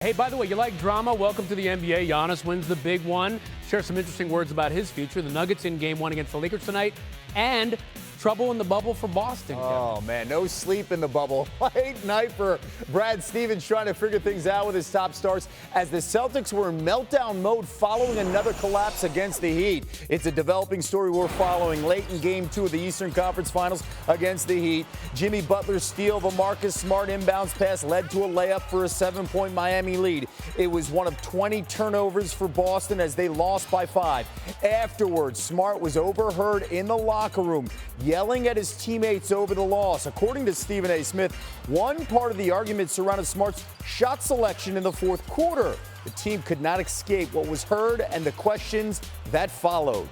Hey, by the way, you like drama? Welcome to the NBA. Giannis wins the big one. Share some interesting words about his future. The Nuggets in game 1 against the Lakers tonight. And trouble in the bubble for Boston. Oh, man, no sleep in the bubble. Late night for Brad Stevens trying to figure things out with his top stars as the Celtics were in meltdown mode following another collapse against the Heat. It's a developing story we're following late in Game 2 of the Eastern Conference Finals against the Heat. Jimmy Butler's steal of a Marcus Smart inbounds pass led to a layup for a 7-point Miami lead. It was one of 20 turnovers for Boston as they lost by 5. Afterwards, Smart was overheard in the locker room yelling at his teammates over the loss. According to Stephen A. Smith, one part of the argument surrounded Smart's shot selection in the fourth quarter. The team could not escape what was heard and the questions that followed.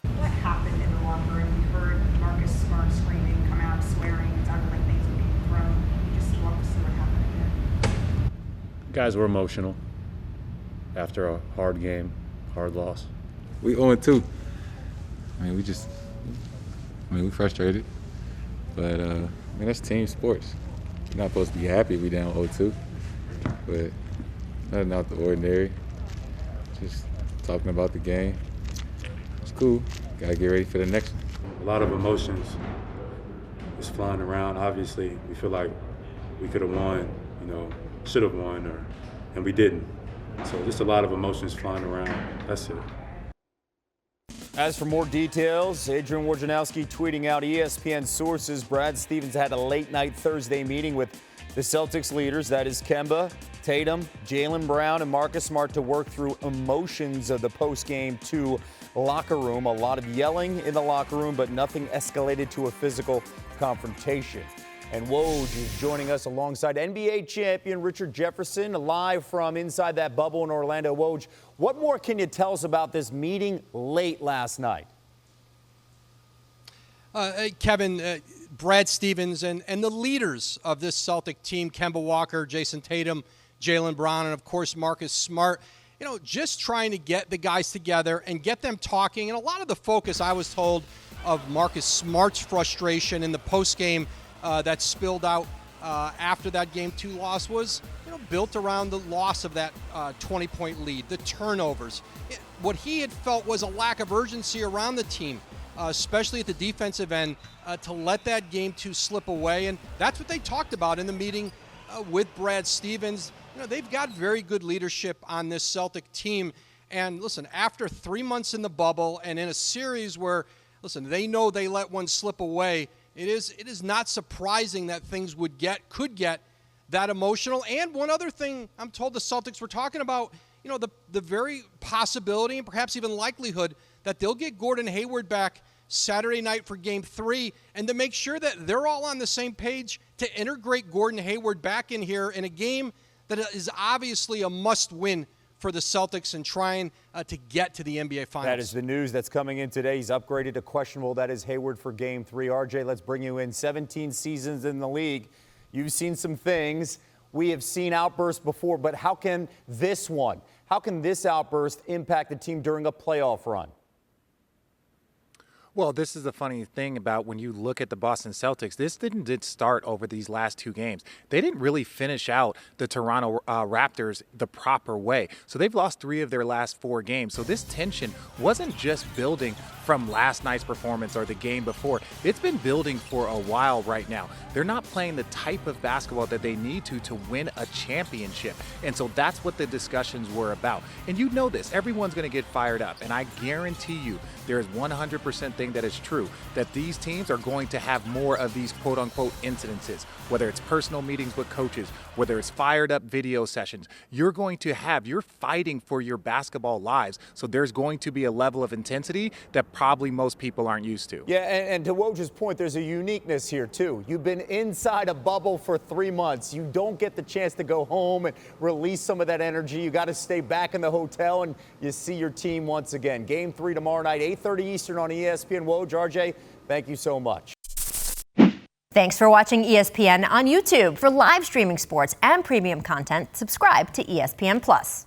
What happened in the locker room? We heard Marcus Smart screaming, come out, swearing. It sounded like things were being thrown. Can you just walk us through what happened here? Guys were emotional after a hard game, hard loss. We 0-2. We frustrated, but that's team sports. You're not supposed to be happy we down 0-2, but nothing out the ordinary. Just talking about the game. It's cool. Gotta get ready for the next one. A lot of emotions is flying around. Obviously, we feel like we could have won, should have won, and we didn't. So just a lot of emotions flying around. That's it. As for more details, Adrian Wojnarowski tweeting out ESPN sources. Brad Stevens had a late-night Thursday meeting with the Celtics leaders, that is Kemba, Tatum, Jaylen Brown, and Marcus Smart to work through emotions of the post-game 2 locker room. A lot of yelling in the locker room, but nothing escalated to a physical confrontation. And Woj is joining us alongside NBA champion Richard Jefferson, live from inside that bubble in Orlando. Woj, what more can you tell us about this meeting late last night? Kevin, Brad Stevens and the leaders of this Celtic team, Kemba Walker, Jayson Tatum, Jaylen Brown, and of course Marcus Smart, just trying to get the guys together and get them talking. And a lot of the focus, I was told, of Marcus Smart's frustration in the postgame that spilled out after that Game 2 loss was built around the loss of that 20-point lead, the turnovers. What he had felt was a lack of urgency around the team, especially at the defensive end, to let that Game 2 slip away. And that's what they talked about in the meeting with Brad Stevens. They've got very good leadership on this Celtic team. And listen, after 3 months in the bubble and in a series where, they know they let one slip away, it is not surprising that things could get that emotional. And one other thing I'm told the Celtics were talking about, the very possibility and perhaps even likelihood that they'll get Gordon Hayward back Saturday night for Game 3, and to make sure that they're all on the same page to integrate Gordon Hayward back in here in a game that is obviously a must-win for the Celtics and trying to get to the NBA Finals. That is the news that's coming in today. He's upgraded to questionable. That is Hayward for Game 3. RJ, let's bring you in. 17 seasons in the league. You've seen some things. We have seen outbursts before, but how can this outburst impact the team during a playoff run? Well, this is the funny thing about when you look at the Boston Celtics. This didn't start over these last 2 games. They didn't really finish out the Toronto Raptors the proper way. So they've lost 3 of their last 4 games. So this tension wasn't just building from last night's performance or the game before. It's been building for a while right now. They're not playing the type of basketball that they need to win a championship. And so that's what the discussions were about. And you know this. Everyone's going to get fired up. And I guarantee you there is 100% thing that is true, that these teams are going to have more of these quote-unquote incidences, whether it's personal meetings with coaches, whether it's fired up video sessions. You're fighting for your basketball lives. So there's going to be a level of intensity that probably most people aren't used to. Yeah, and to Woj's point, there's a uniqueness here, too. You've been inside a bubble for 3 months. You don't get the chance to go home and release some of that energy. You got to stay back in the hotel, and you see your team once again. Game 3 tomorrow night, 8:30 Eastern on ESPN. Woj, RJ, thank you so much. Thanks for watching ESPN on YouTube. For live streaming sports and premium content, subscribe to ESPN+.